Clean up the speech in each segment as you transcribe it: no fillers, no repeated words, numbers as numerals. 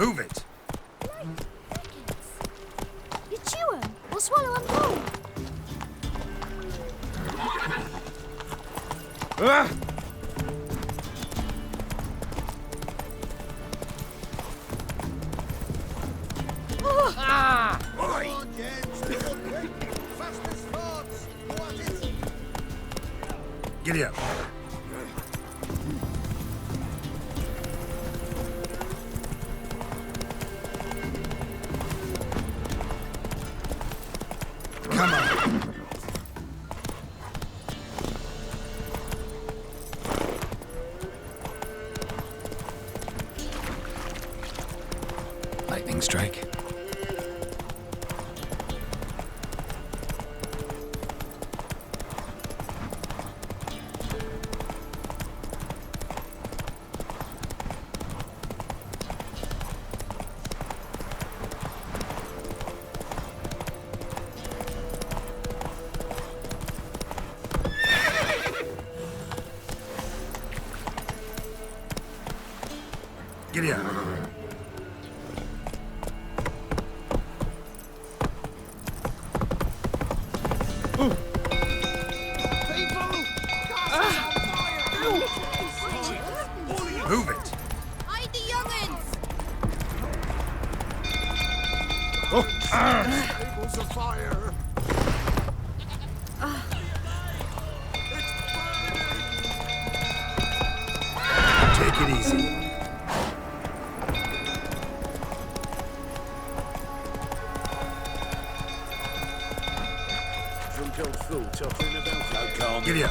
Move it! You chew 'em or swallow 'em whole. Ah! Ah! Giddy up. Come on. Lightning strike. Giddy up. Move it. Hide the young'uns! Tables of fire! Take it easy. Drunk old fool tottering about. Giddy up.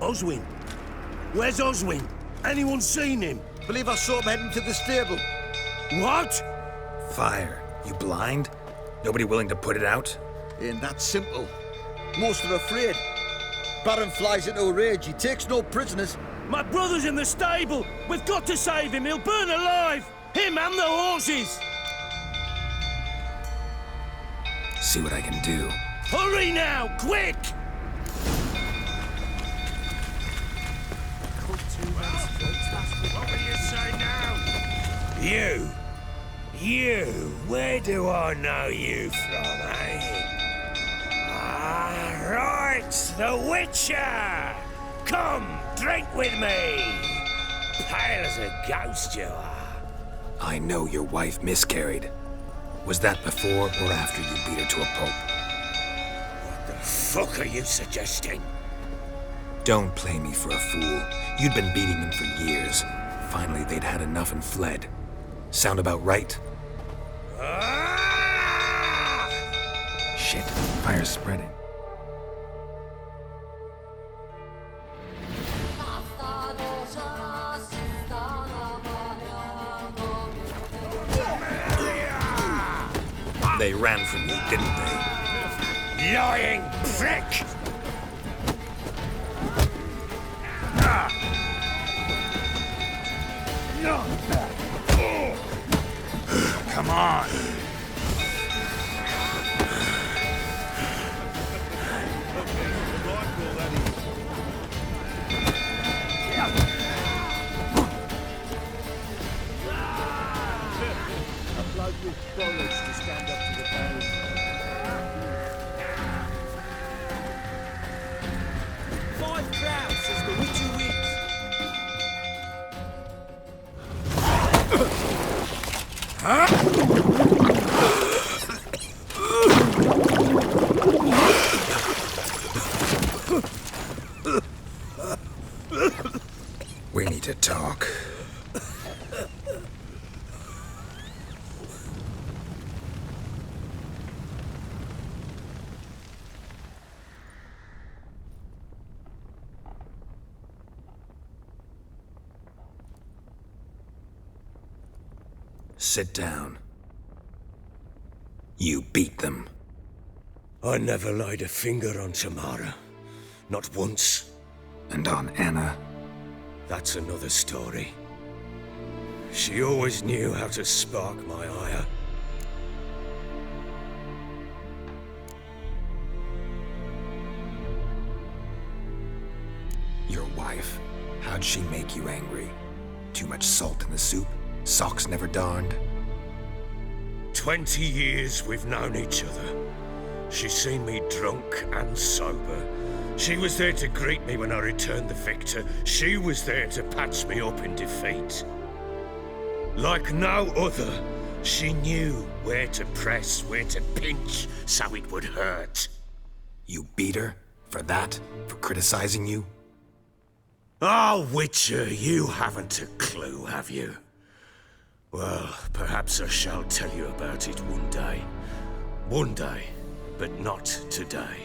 Oswin? Where's Oswin? Anyone seen him? Believe I saw him heading to the stable. What? Fire. You blind? Nobody willing to put it out? Ain't that simple. Most are afraid. Baron flies into a rage. He takes no prisoners. My brother's in the stable! We've got to save him! He'll burn alive! Him and the horses! See what I can do. Hurry now! Quick! What will you say now? You, where do I know you from, eh? Ah, right, the Witcher! Come, drink with me! Pale as a ghost you are. I know your wife miscarried. Was that before or after you beat her to a pulp? What the fuck are you suggesting? Don't play me for a fool. You'd been beating them for years. Finally, they'd had enough and fled. Sound about right? Ah! Shit, fire's spreading. They ran from you, didn't they? Lying prick! Come on. A bloke with bollocks to stand up to the Baron. Five crowns as the Witcher wins. We need to talk. Sit down. You beat them. I never laid a finger on Tamara. Not once. And on Anna. That's another story. She always knew how to spark my ire. How'd she make you angry? Too much salt in the soup? Socks never darned? 20 years we've known each other. She's seen me drunk and sober. She was there to greet me when I returned the victor. She was there to patch me up in defeat. Like no other, she knew where to press, where to pinch, so it would hurt. You beat her? For that? For criticizing you? Oh, Witcher, you haven't a clue, have you? Well, perhaps I shall tell you about it one day. One day, but not today.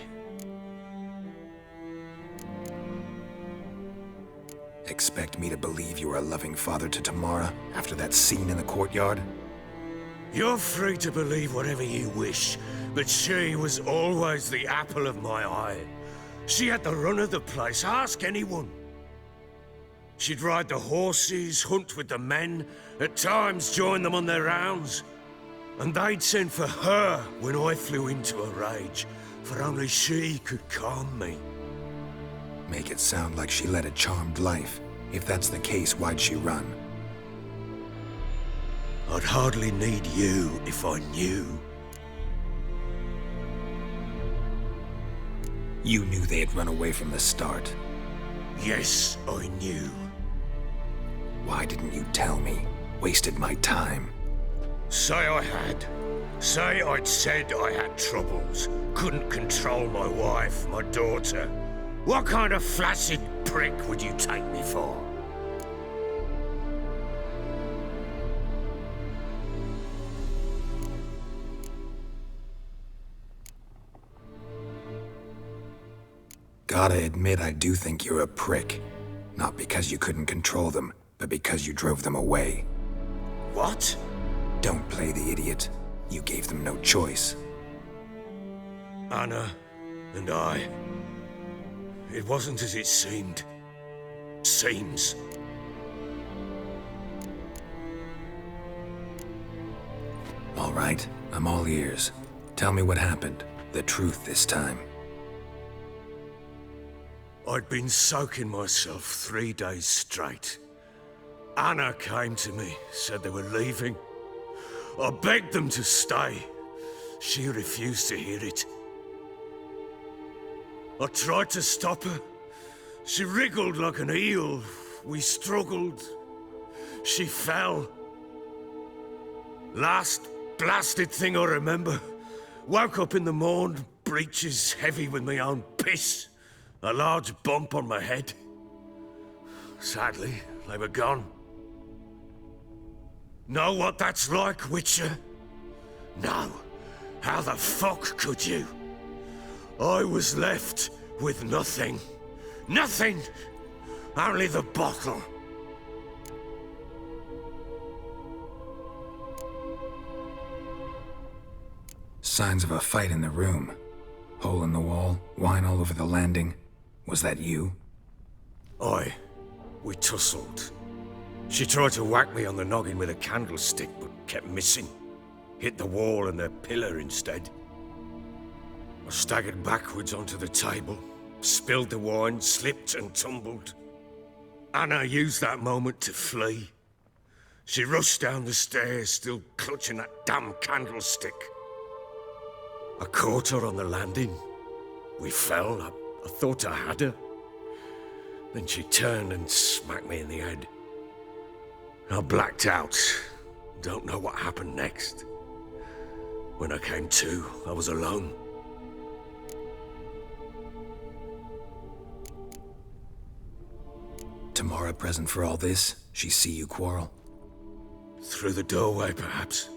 Expect me to believe you are a loving father to Tamara after that scene in the courtyard? You're free to believe whatever you wish, but she was always the apple of my eye. She had the run of the place, ask anyone. She'd ride the horses, hunt with the men, at times join them on their rounds. And they'd send for her when I flew into a rage, for only she could calm me. Make it sound like she led a charmed life. If that's the case, why'd she run? I'd hardly need you if I knew. You knew they had run away from the start. Yes, I knew. Why didn't you tell me? Wasted my time. Say I had. Say I'd said I had troubles. Couldn't control my wife, my daughter. What kind of flaccid prick would you take me for? Gotta admit, I do think you're a prick. Not because you couldn't control them, but because you drove them away. What? Don't play the idiot. You gave them no choice. Anna and I. It wasn't as it seemed. Seems. All right, I'm all ears. Tell me what happened. The truth this time. I'd been soaking myself 3 days straight. Anna came to me, said they were leaving. I begged them to stay. She refused to hear it. I tried to stop her. She wriggled like an eel. We struggled. She fell. Last blasted thing I remember. Woke up in the morn, breeches heavy with my own piss. A large bump on my head. Sadly, they were gone. Know what that's like, Witcher? No. How the fuck could you? I was left with nothing. Nothing! Only the bottle. Signs of a fight in the room. Hole in the wall, wine all over the landing. Was that you? Aye. We tussled. She tried to whack me on the noggin with a candlestick, but kept missing. Hit the wall and the pillar instead. I staggered backwards onto the table, spilled the wine, slipped and tumbled. Anna used that moment to flee. She rushed down the stairs, still clutching that damn candlestick. I caught her on the landing. We fell. I thought I had her. Then she turned and smacked me in the head. I blacked out. Don't know what happened next. When I came to, I was alone. Tamara present for all this? She see you quarrel? Through the doorway, perhaps.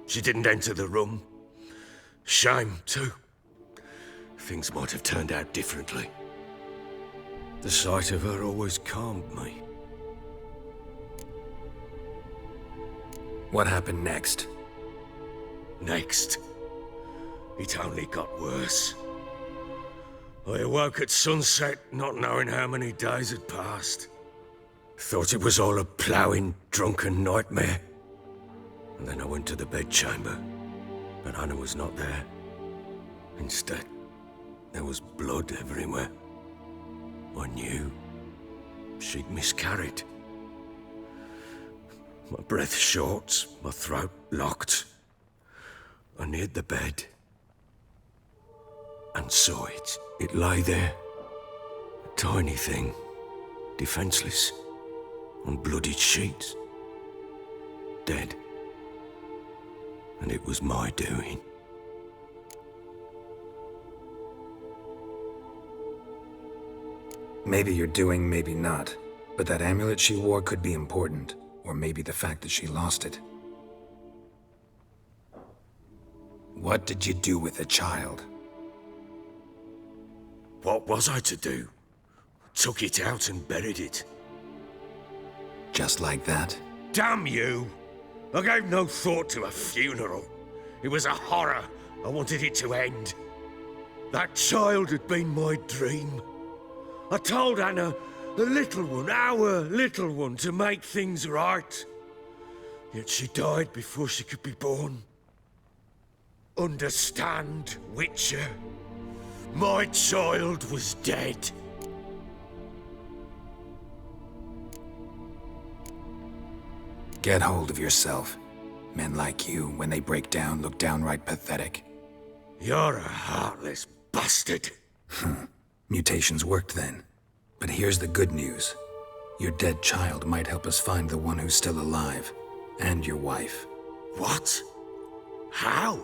She didn't enter the room. Shame, too. Things might have turned out differently. The sight of her always calmed me. What happened next? Next, it only got worse. I awoke at sunset, not knowing how many days had passed. Thought it was all a ploughing, drunken nightmare. And then I went to the bedchamber, but Anna was not there. Instead, there was blood everywhere. I knew. she'd miscarried. My breath short, my throat locked. I neared the bed and saw it. It lay there, a tiny thing, defenseless, on bloodied sheets, dead. And it was my doing. Maybe you're doing, maybe not. But that amulet she wore could be important. Or maybe the fact that she lost it. What did you do with the child? What was I to do? Took it out and buried it. Just like that? Damn you! I gave no thought to a funeral. It was a horror. I wanted it to end. That child had been my dream. I told Anna, the little one, our little one, to make things right. Yet she died before she could be born. Understand, Witcher? My child was dead. Get hold of yourself. Men like you, when they break down, look downright pathetic. You're a heartless bastard. Mutations worked then. But here's the good news. Your dead child might help us find the one who's still alive. And your wife. What? How?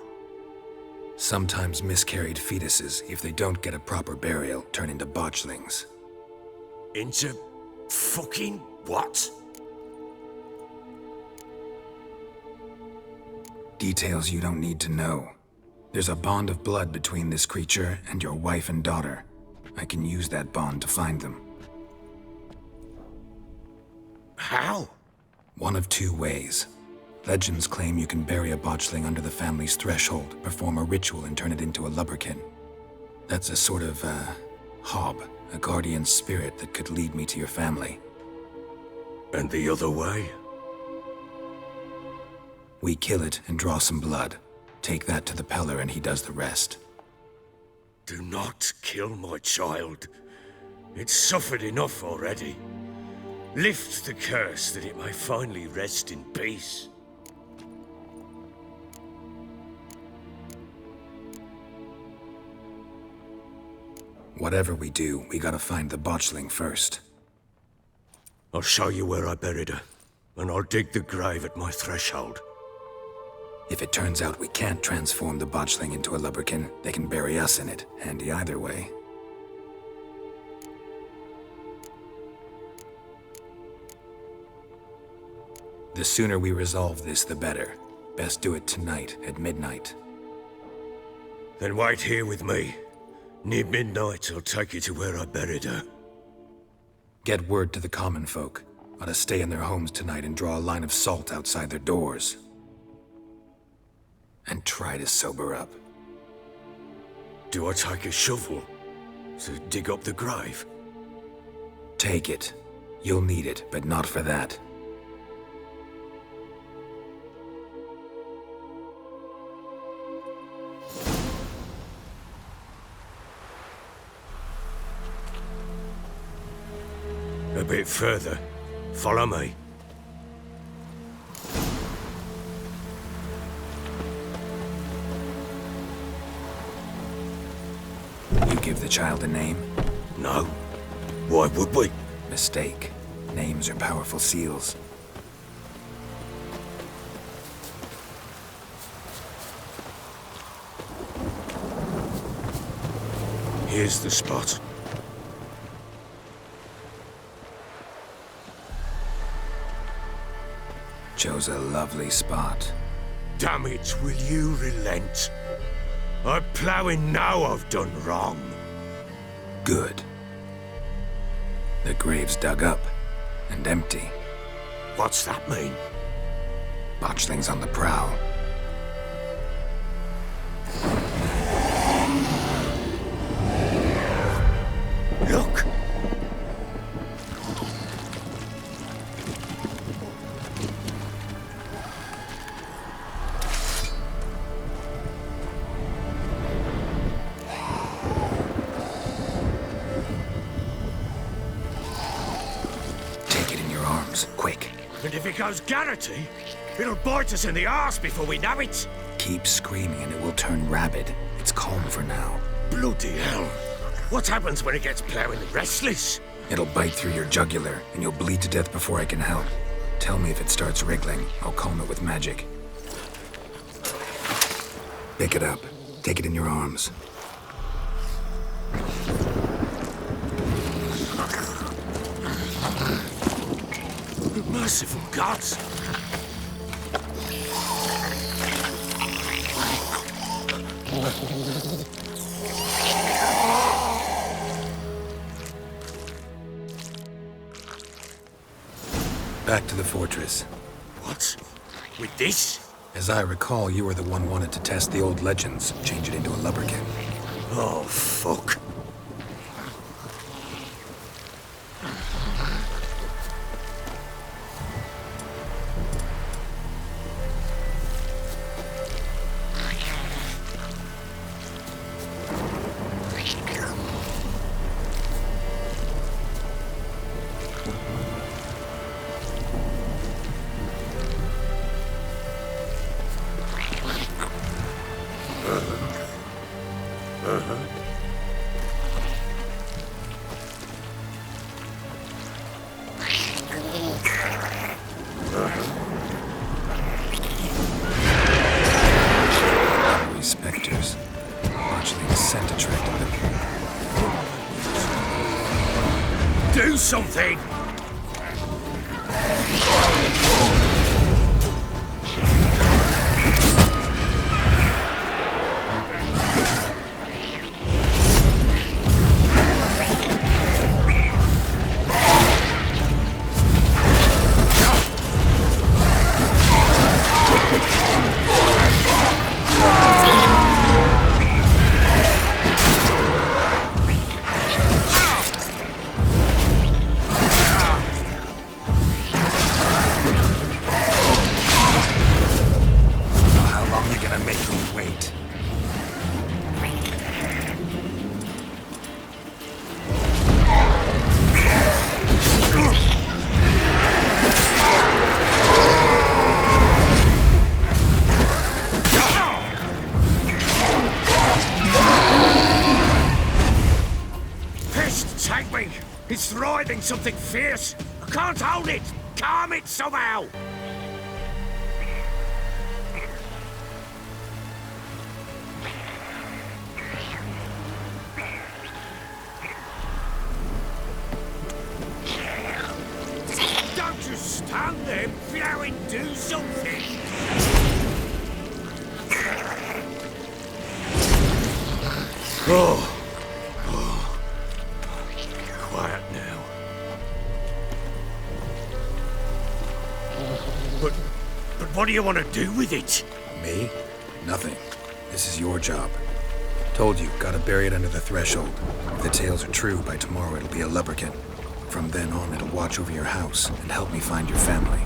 Sometimes miscarried fetuses, if they don't get a proper burial, turn into botchlings. Into fucking what? Details you don't need to know. There's a bond of blood between this creature and your wife and daughter. I can use that bond to find them. How? One of two ways. Legends claim you can bury a botchling under the family's threshold, perform a ritual, and turn it into a lubberkin. That's a sort of, hob, a guardian spirit that could lead me to your family. And the other way? We kill it and draw some blood. Take that to the Peller and he does the rest. Do not kill my child. It's suffered enough already. Lift the curse that it may finally rest in peace. Whatever we do, we gotta find the botchling first. I'll show you where I buried her, and I'll dig the grave at my threshold. If it turns out we can't transform the botchling into a lubberkin, they can bury us in it. Handy either way. The sooner we resolve this, the better. Best do it tonight, at midnight. Then wait here with me. Near midnight, I'll take you to where I buried her. Get word to the common folk. Ought to stay in their homes tonight and draw a line of salt outside their doors. And try to sober up. Do I take a shovel to dig up the grave? Take it. You'll need it, but not for that. A bit further. Follow me. You give the child a name? No. Why would we? Mistake. Names are powerful seals. Here's the spot. Chose a lovely spot. Damn it, will you relent? I'm ploughing now I've done wrong. Good. The grave's dug up and empty. What's that mean? Botchling's on the prowl. Look! goes Garrity, it'll bite us in the arse before we know it. Keep screaming and it will turn rabid. It's calm for now. Bloody hell. What happens when it gets plowing restless? It'll bite through your jugular, and you'll bleed to death before I can help. Tell me if it starts wriggling. I'll calm it with magic. Pick it up. Take it in your arms. Merciful gods! Back to the fortress. What? With this? As I recall, you were the one wanted to test the old legends, change it into a lubberkin. Oh, fuck. Spectres. Botchling's scent attracted them. Do something! It's writhing something fierce. I can't hold it. Calm it somehow. Don't just stand there, flowing. Do something. Oh. Quiet now. But what do you want to do with it? Me? Nothing. This is your job. Told you, gotta bury it under the threshold. If the tales are true, by tomorrow it'll be a lubberkin. From then on, it'll watch over your house and help me find your family.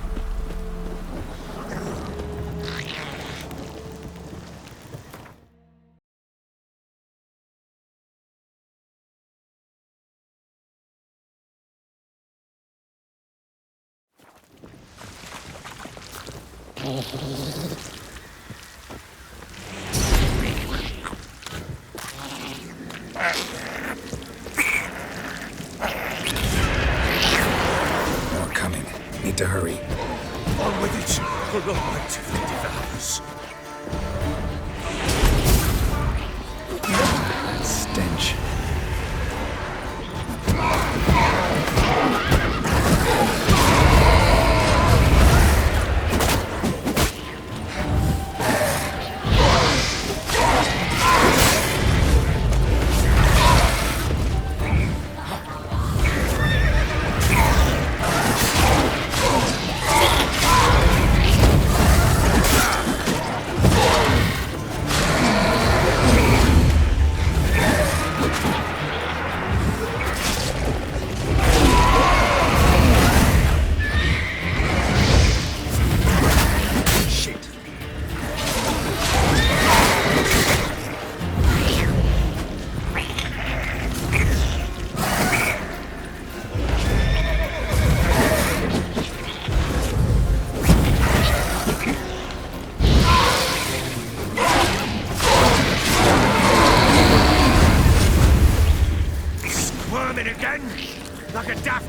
More coming. Need to hurry. On with it. We're not wait till it devours. That stench.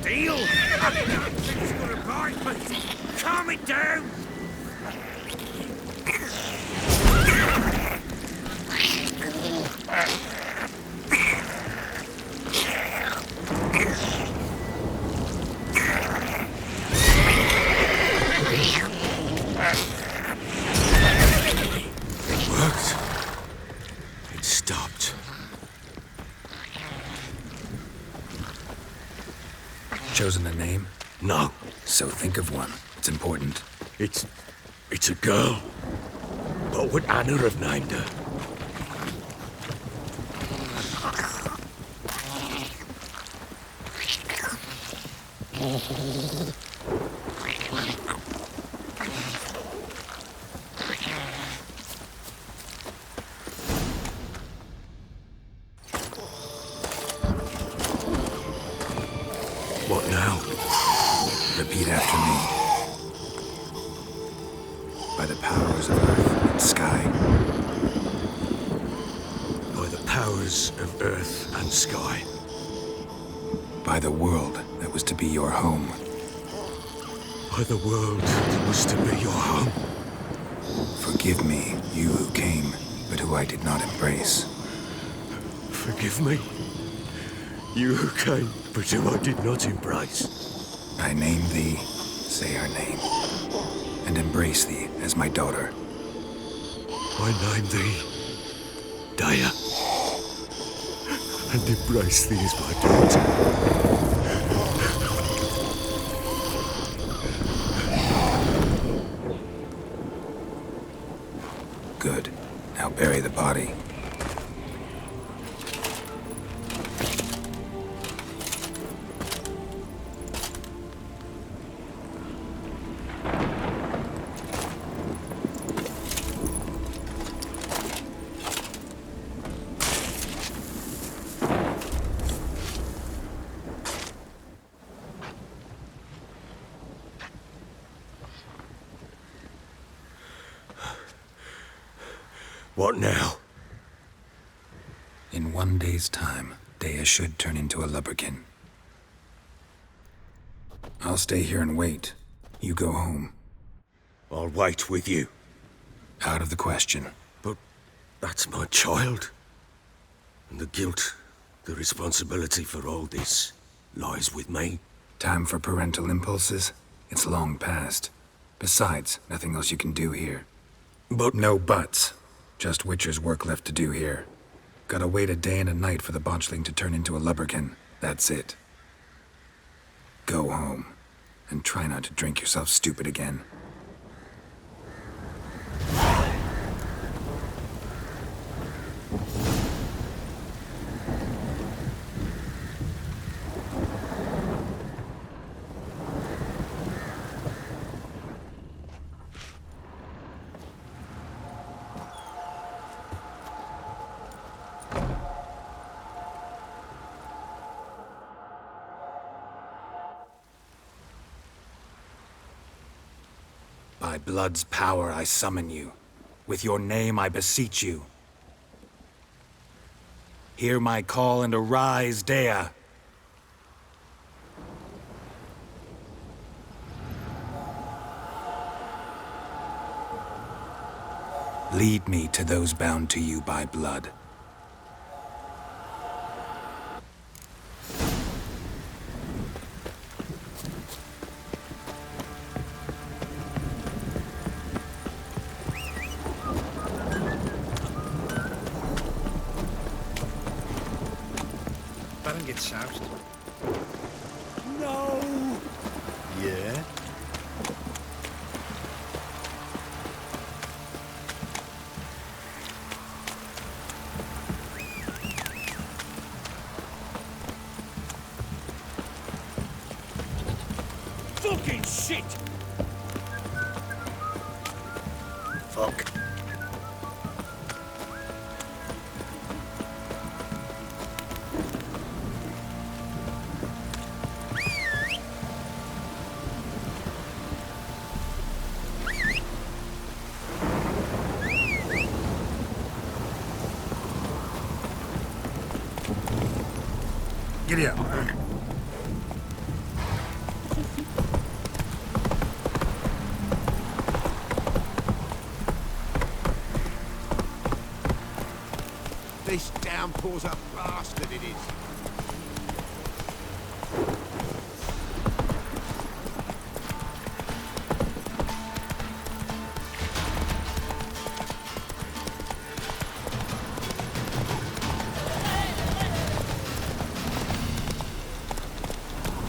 steel? It's gonna bite me. Calm it down. It worked. It stopped. Chosen a name? No, So think of one. It's important. it's a girl. What would Anna have named her? What now? Repeat after me. By the powers of earth and sky. By the powers of earth and sky. By the world that was to be your home. By the world that was to be your home. Forgive me, you who came, but who I did not embrace. Forgive me. You who came, but who I did not embrace. I name thee, say her name, and embrace thee as my daughter. I name thee Daya, and embrace thee as my daughter. Good. Now bury the body. What now? In 1 day's time, Dea should turn into a lubberkin. I'll stay here and wait. You go home. I'll wait with you. Out of the question. But that's my child. And the guilt, the responsibility for all this lies with me. Time for parental impulses? It's long past. Besides, nothing else you can do here. But No buts. Just Witcher's work left to do here. Gotta wait a day and a night for the botchling to turn into a lubberkin. That's it. Go home. And try not to drink yourself stupid again. By blood's power I summon you. With your name I beseech you. Hear my call and arise, Dea. Lead me to those bound to you by blood. Baron gets soused. no! Yeah? Fucking shit! Fuck. Giddy up. This downpour's a bastard, it is.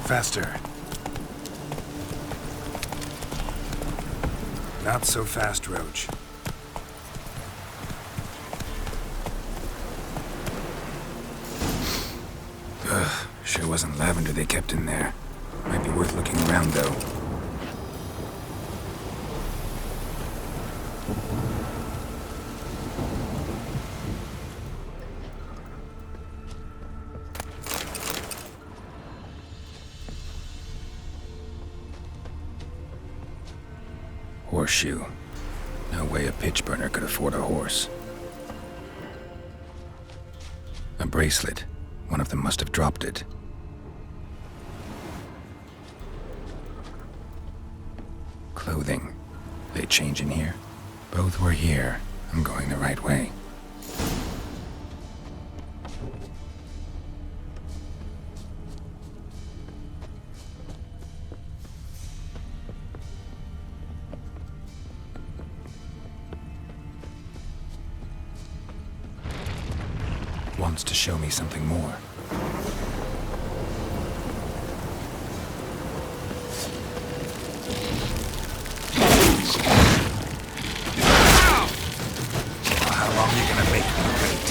Faster. Not so fast, Roach. Ugh, sure wasn't lavender they kept in there. Might be worth looking around, though. Horseshoe. No way a pitch burner could afford a horse. A bracelet. One of them must have dropped it. Clothing. They change in here? Both were here. I'm going the right way. Wants to show me something more. How long are you gonna make me wait?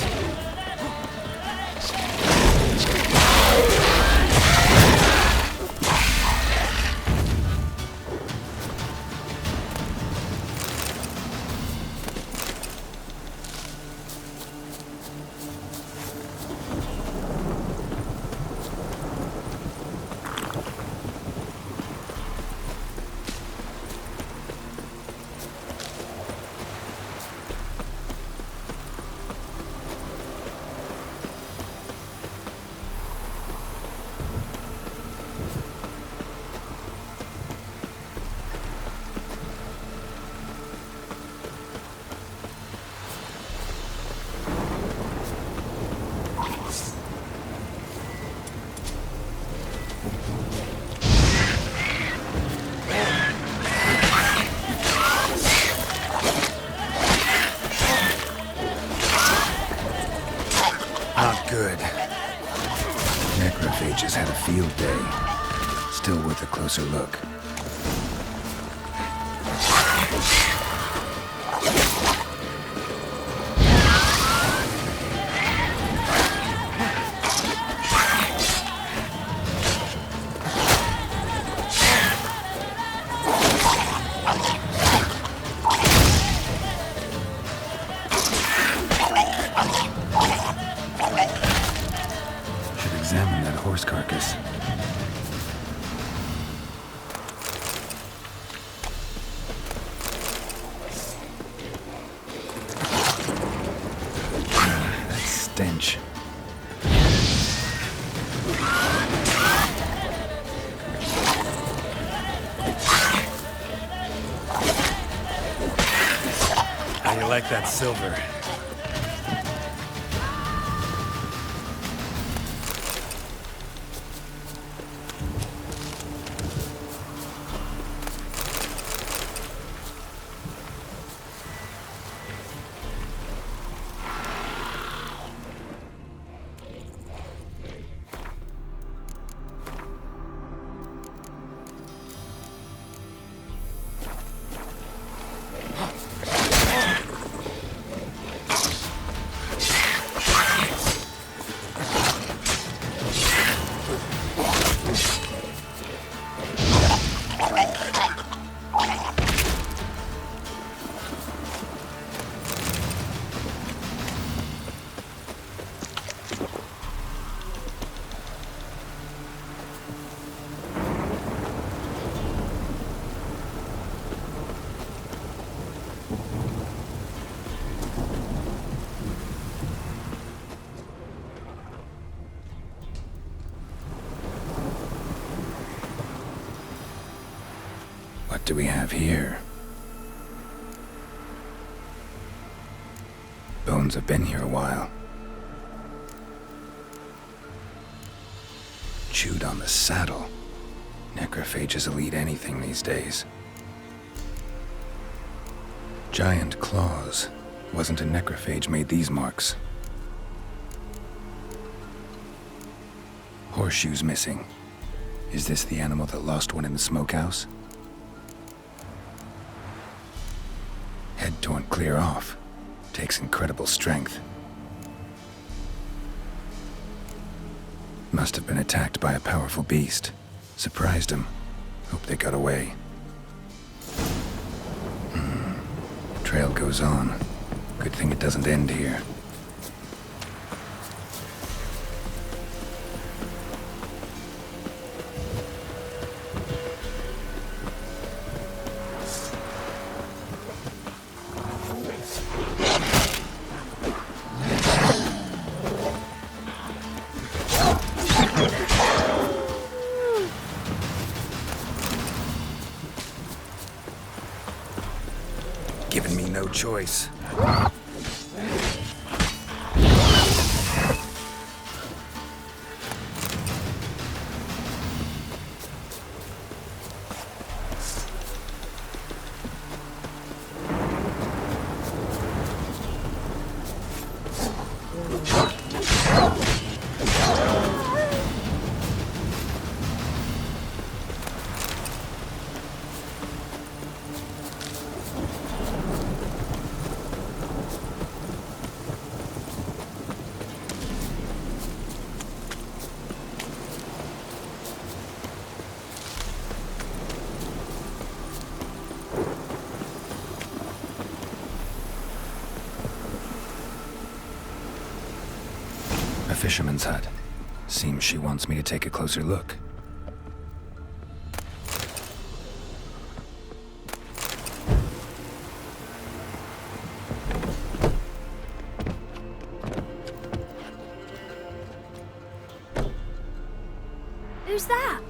Not good. Necrophages had a field day. Still worth a closer look. Should examine that horse carcass. That stench. How you like that silver? What do we have here? Bones have been here a while. Chewed on the saddle. Necrophages will eat anything these days. Giant claws. Wasn't a necrophage made these marks. Horseshoes missing. Is this the animal that lost one in the smokehouse? Head torn clear off. Takes incredible strength. Must have been attacked by a powerful beast. Surprised him. Hope they got away. Trail goes on. Good thing it doesn't end here. Giving me no choice. A fisherman's hut. Seems she wants me to take a closer look. Who's that?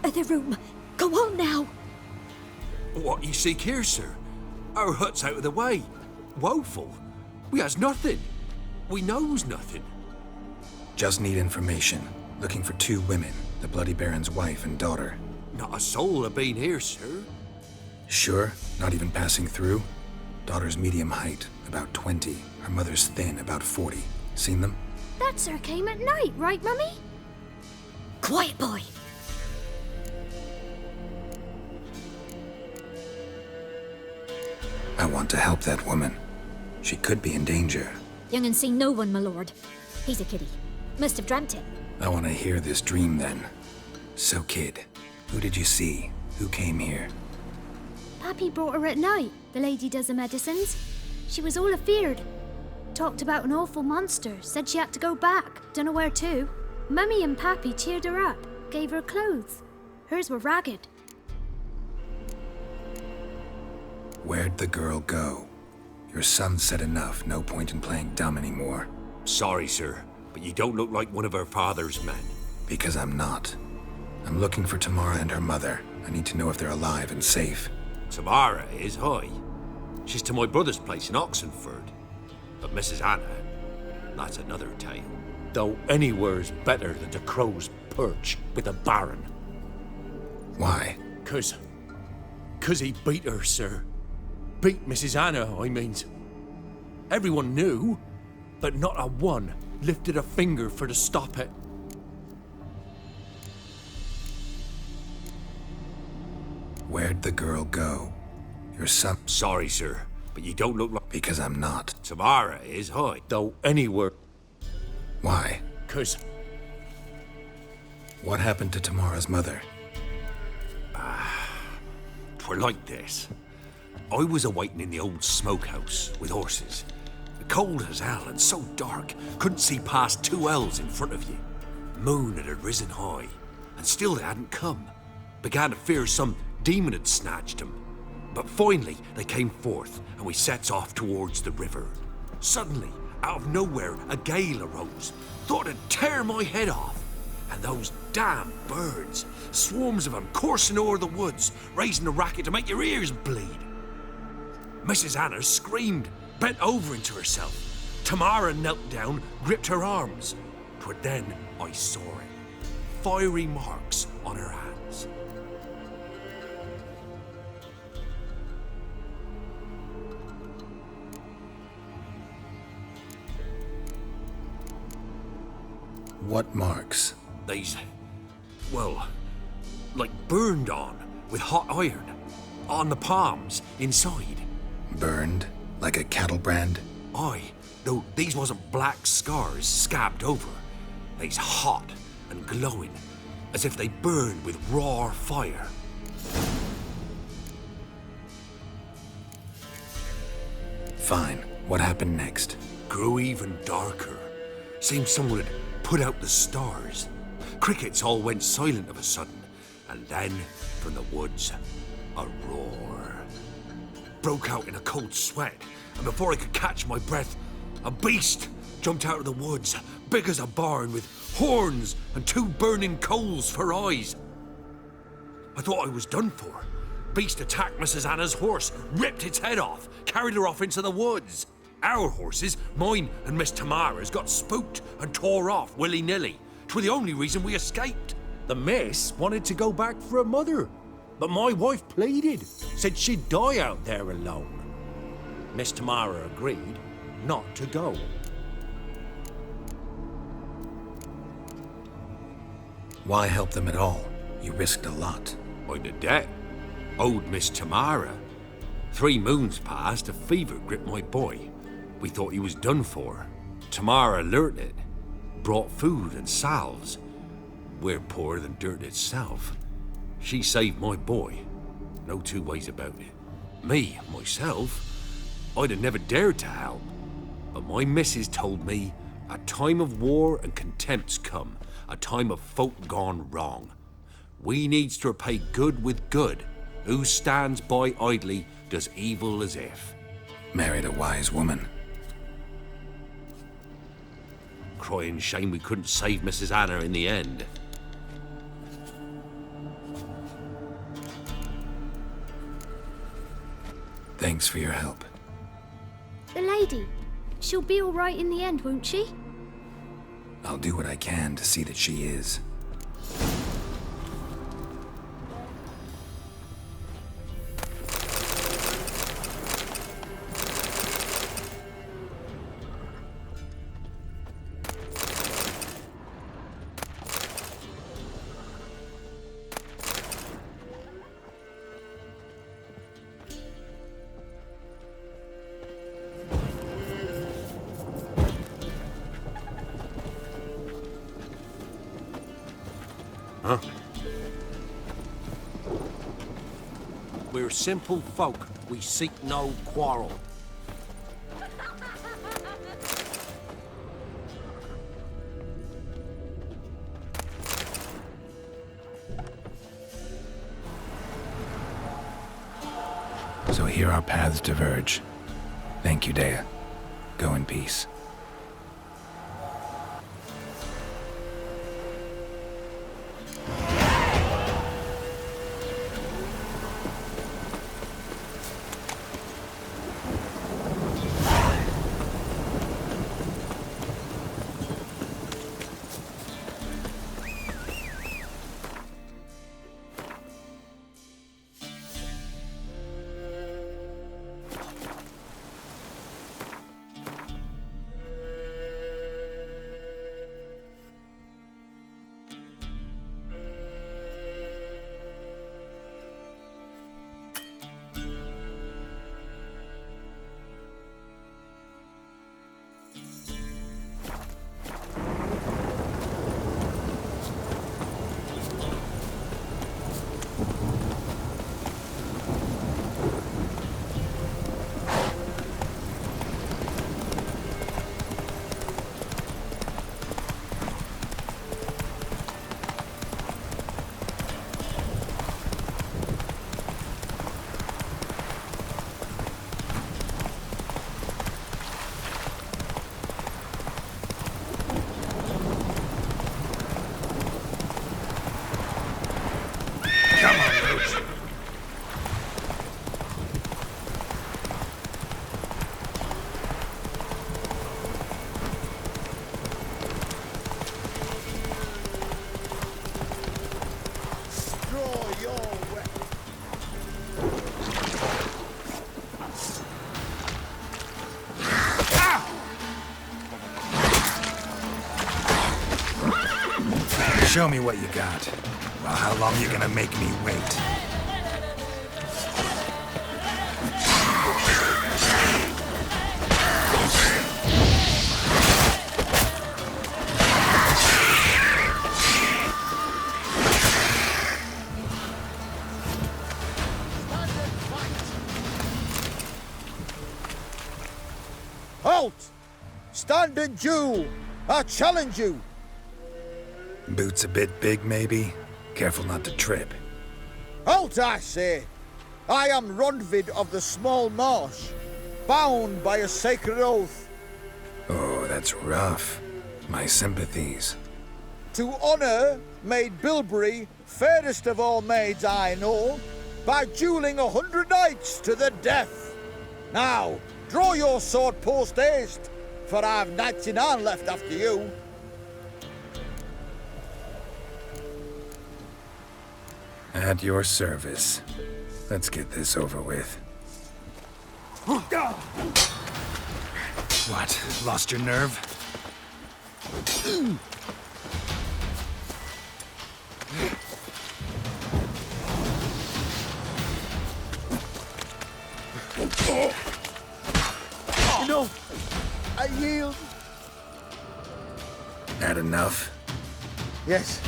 The room. Go on now. What you seek here, sir? Our hut's out of the way. Woeful. We has nothing. We knows nothing. Just need information. Looking for 2 women, the Bloody Baron's wife and daughter. Not a soul have been here, sir. Sure? Not even passing through? Daughter's medium height, about 20. Her mother's thin, about 40. Seen them? That sir came at night, right, Mummy? Quiet, boy. I want to help that woman. She could be in danger. Young and seen no one, my lord. He's a kiddie. Must have dreamt it. I want to hear this dream then. So, kid, who did you see? Who came here? Pappy brought her at night. The lady does the medicines. She was all afeared. Talked about an awful monster. Said she had to go back. Dunno where to. Mummy and Pappy cheered her up. Gave her clothes. Hers were ragged. Where'd the girl go? Your son said enough. No point in playing dumb anymore. Sorry, sir, but you don't look like one of our father's men. Because I'm not. I'm looking for Tamara and her mother. I need to know if they're alive and safe. Tamara is, hi. She's to my brother's place in Oxenford. But Mrs. Anna, that's another tale. Though anywhere's better than the Crow's Perch with a Baron. Why? 'Cause he beat her, sir. Beat Mrs. Anna, I means. Everyone knew, but not a one lifted a finger for to stop it. Where'd the girl go? Your son... Sorry, sir, but you don't look like... Because I'm not. Tamara is, hi. Though anywhere... Why? 'Cause... What happened to Tamara's mother? 'Twere like this. I was awaiting in the old smokehouse with horses. Cold as hell and so dark, couldn't see past 2 ells in front of you. Moon had risen high, and still they hadn't come. Began to fear some demon had snatched them. But finally they came forth, and we sets off towards the river. Suddenly, out of nowhere, a gale arose. Thought it'd tear my head off. And those damn birds, swarms of them coursing o'er the woods, raising a racket to make your ears bleed. Mrs. Anna screamed, bent over into herself. Tamara knelt down, gripped her arms. 'Twere then I saw it. fiery marks on her hands. What marks? They's, well, like burned on with hot iron. On the palms, inside. Burned? Like a cattle brand? Aye, though these wasn't black scars scabbed over. They's hot and glowing, as if they burned with raw fire. Fine. What happened next? Grew even darker. Seemed someone had put out the stars. Crickets all went silent of a sudden, and then, from the woods, a roar. Broke out in a cold sweat, and before I could catch my breath, a beast jumped out of the woods, big as a barn, with horns and 2 burning coals for eyes. I thought I was done for. Beast attacked Mrs. Anna's horse, ripped its head off, carried her off into the woods. Our horses, mine and Miss Tamara's, got spooked and tore off willy-nilly. 'Twere the only reason we escaped. The miss wanted to go back for her mother, but my wife pleaded, said she'd die out there alone. Miss Tamara agreed not to go. Why help them at all? You risked a lot. I'd a debt. Owed Miss Tamara. 3 moons passed, a fever gripped my boy. We thought he was done for. Tamara learnt it. Brought food and salves. We're poorer than dirt itself. She saved my boy. No 2 ways about it. Me, myself, I'd have never dared to help. But my missus told me a time of war and contempt's come. A time of folk gone wrong. We needs to repay good with good. Who stands by idly does evil as if. Married a wise woman. Crying shame we couldn't save Mrs. Anna in the end. Thanks for your help. The lady. She'll be all right in the end, won't she? I'll do what I can to see that she is. We're simple folk. We seek no quarrel. So here our paths diverge. Thank you, Dea. Go in peace. Show me what you got. Well, how long you gonna make me wait? Halt! Stand and duel! I challenge you! Boots a bit big, maybe? Careful not to trip. Halt, I say! I am Ronvid of the Small Marsh, bound by a sacred oath. Oh, that's rough. My sympathies. To honour Maid Bilberry, fairest of all maids I know, by duelling 100 knights to the death. Now, draw your sword post haste, for I've 99 left after you. At your service. Let's get this over with. What? Lost your nerve? Enough! I yield. That enough? Yes,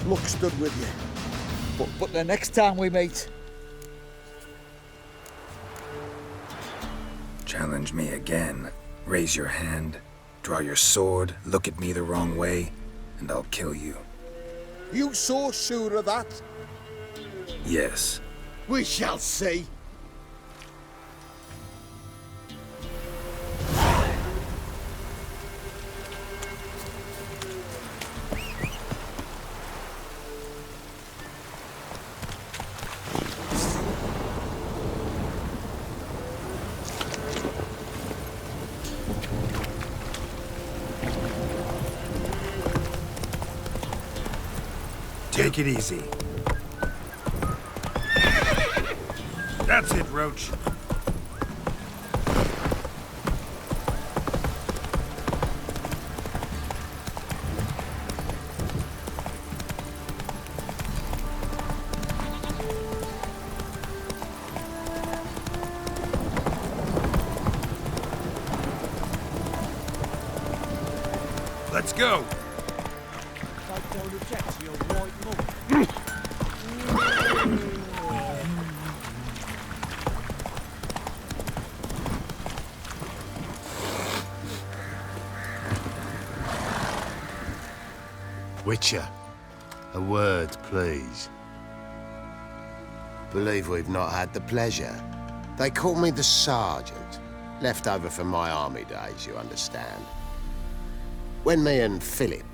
luck stood with you. But the next time we meet... Challenge me again. Raise your hand, draw your sword, look at me the wrong way, and I'll kill you. You so sure of that? Yes. We shall see. Take it easy. That's it, Roach. Let's go. Witcher, a word, please. Believe we've not had the pleasure. They call me the Sergeant. Left over from my army days, you understand. When me and Philip,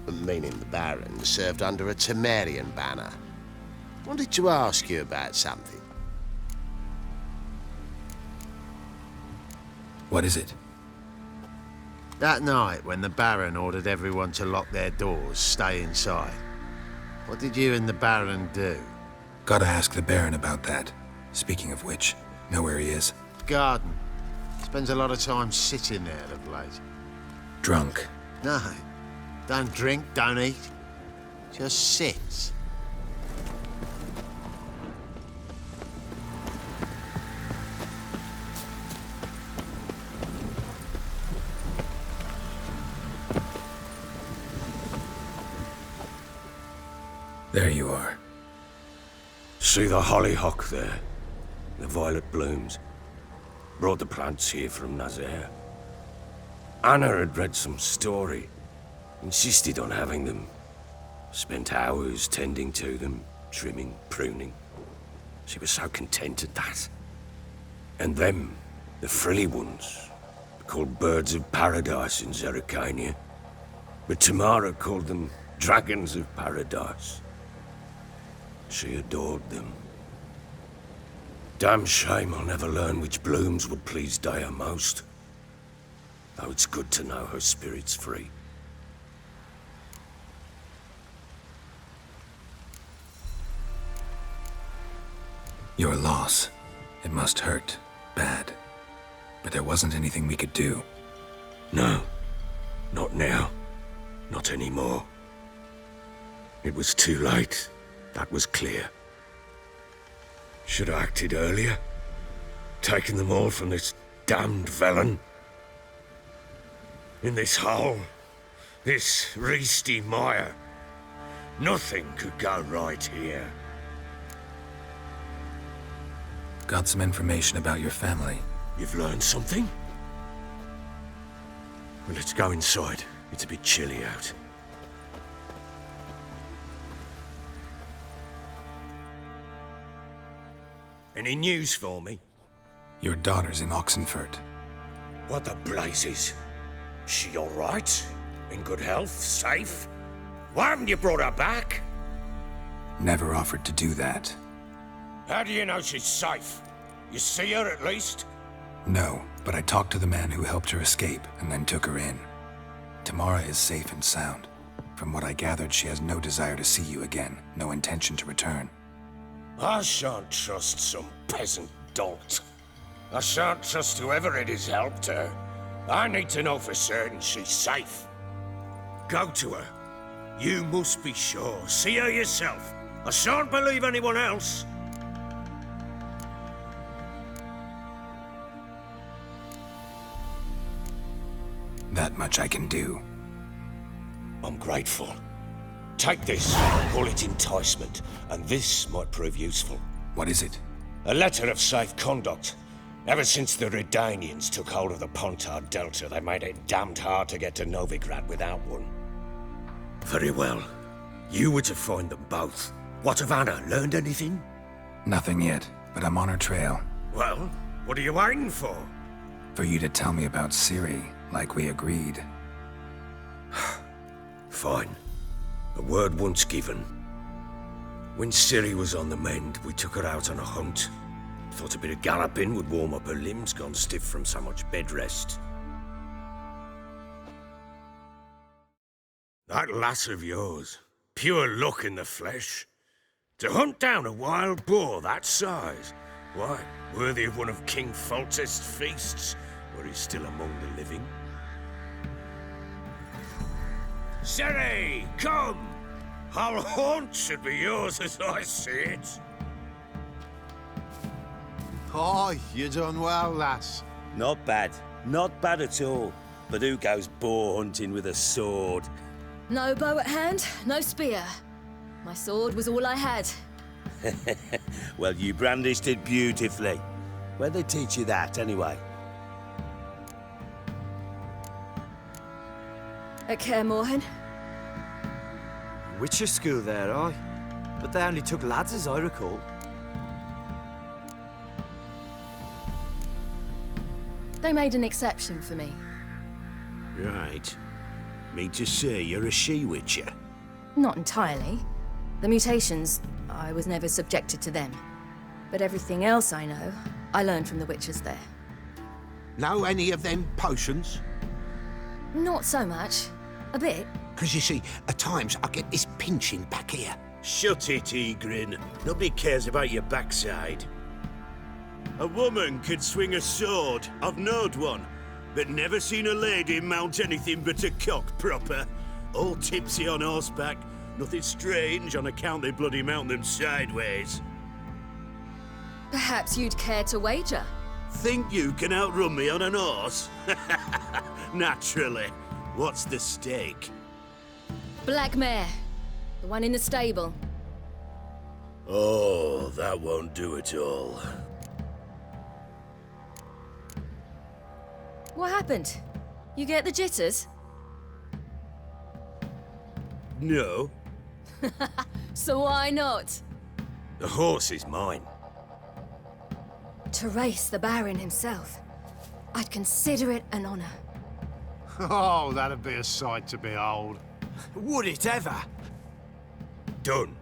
meaning the Baron, served under a Temerian banner, wanted to ask you about something. What is it? That night, when the Baron ordered everyone to lock their doors, stay inside, what did you and the Baron do? Gotta ask the Baron about that. Speaking of which, know where he is? Garden. Spends a lot of time sitting there of late. Drunk. No. Don't drink, don't eat. Just sits. There you are. See the hollyhock there? The violet blooms. Brought the plants here from Nazaire. Anna had read some story. Insisted on having them. Spent hours tending to them, trimming, pruning. She was so content at that. And them, the frilly ones, called birds of paradise in Zerrikania. But Tamara called them dragons of paradise. She adored them. Damn shame I'll never learn which blooms would please Dea most. Though it's good to know her spirit's free. Your loss. It must hurt. Bad. But there wasn't anything we could do. No. Not now. Not anymore. It was too late. That was clear. Should have acted earlier. Taken them all from this damned Velen. In this hole. This Reesty mire. Nothing could go right here. Got some information about your family. You've learned something? Well, let's go inside. It's a bit chilly out. Any news for me? Your daughter's in Oxenfurt. What the blazes? She all right? In good health? Safe? Why haven't you brought her back? Never offered to do that. How do you know she's safe? You see her at least? No, but I talked to the man who helped her escape and then took her in. Tamara is safe and sound. From what I gathered, she has no desire to see you again, no intention to return. I shan't trust some peasant dolt. I shan't trust whoever it is helped her. I need to know for certain she's safe. Go to her. You must be sure. See her yourself. I shan't believe anyone else. That much I can do. I'm grateful. Take this, call it enticement, and this might prove useful. What is it? A letter of safe conduct. Ever since the Redanians took hold of the Pontard Delta, they made it damned hard to get to Novigrad without one. Very well. You were to find them both. What of Anna? Learned anything? Nothing yet, but I'm on her trail. Well, what are you waiting for? For you to tell me about Ciri, like we agreed. Fine. A word once given. When Ciri was on the mend, we took her out on a hunt. Thought a bit of galloping would warm up her limbs, gone stiff from so much bed rest. That lass of yours, pure luck in the flesh. To hunt down a wild boar that size, why, worthy of one of King Foltest's feasts, where he's still among the living. Ciri, come! Our haunt should be yours as I see it. Oh, you done well, lass. Not bad. Not bad at all. But who goes boar hunting with a sword? No bow at hand, no spear. My sword was all I had. Well, you brandished it beautifully. Where'd they teach you that, anyway? At Kaer Morhen. Witcher school there, aye. But they only took lads, as I recall. They made an exception for me. Right. Mean to say you're a she-witcher? Not entirely. The mutations, I was never subjected to them. But everything else I know, I learned from the witches there. Know any of them potions? Not so much. A bit. Because you see, at times I get this pinching back here. Shut it, Egrin. Nobody cares about your backside. A woman could swing a sword. I've knowed one. But never seen a lady mount anything but a cock proper. All tipsy on horseback. Nothing strange on account they bloody mount them sideways. Perhaps you'd care to wager? Think you can outrun me on an horse? Naturally. What's the stake? Black mare. The one in the stable. Oh, that won't do it all. What happened? You get the jitters? No. So why not? The horse is mine. To race the Baron himself. I'd consider it an honor. Oh, that'd be a sight to behold. Would it ever? Done.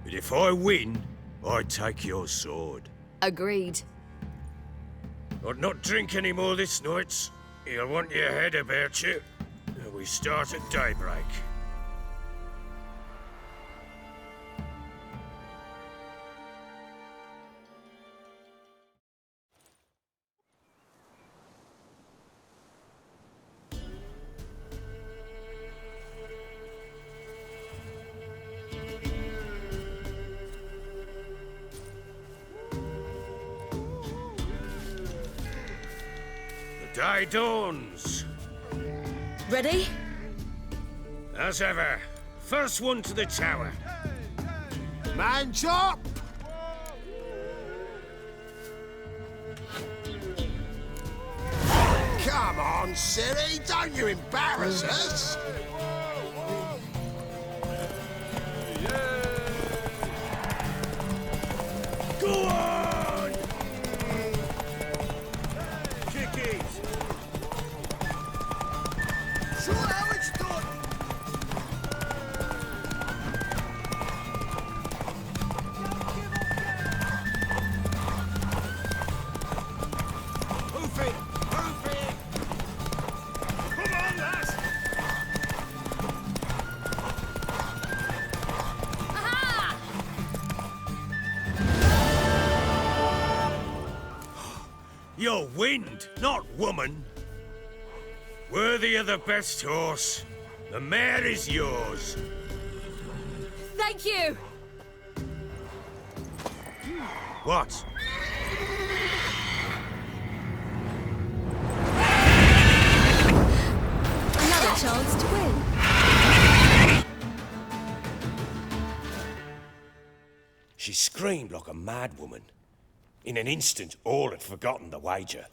But if I win, I take your sword. Agreed. I'd not drink any more this night. You'll want your head about you. We start at daybreak. Day dawns. Ready? As ever, first one to the tower. Man chop! Come on, Siri, don't you embarrass us! Go on! Chickies! Show how it's done! Hoof it! Hoof it! Come on, lads! You're wind, not woman. Worthy of the best horse. The mare is yours. Thank you! What? Another chance to win. She screamed like a mad woman. In an instant, all had forgotten the wager.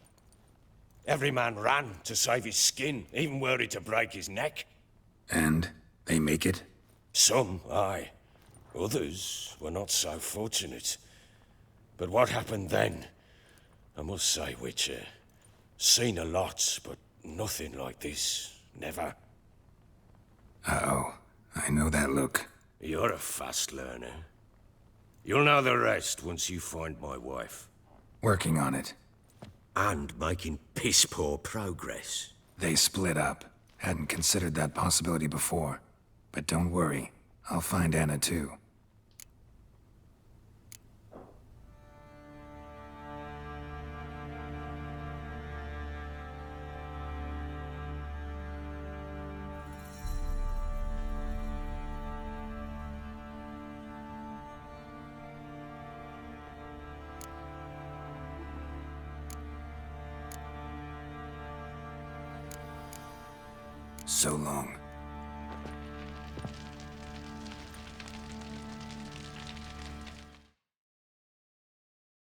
Every man ran to save his skin, even were it to break his neck. And they make it? Some, aye. Others were not so fortunate. But what happened then? I must say, Witcher, seen a lot, but nothing like this. Never. Uh-oh. I know that look. You're a fast learner. You'll know the rest once you find my wife. Working on it. And making piss-poor progress. They split up. Hadn't considered that possibility before. But don't worry. I'll find Anna too. So long.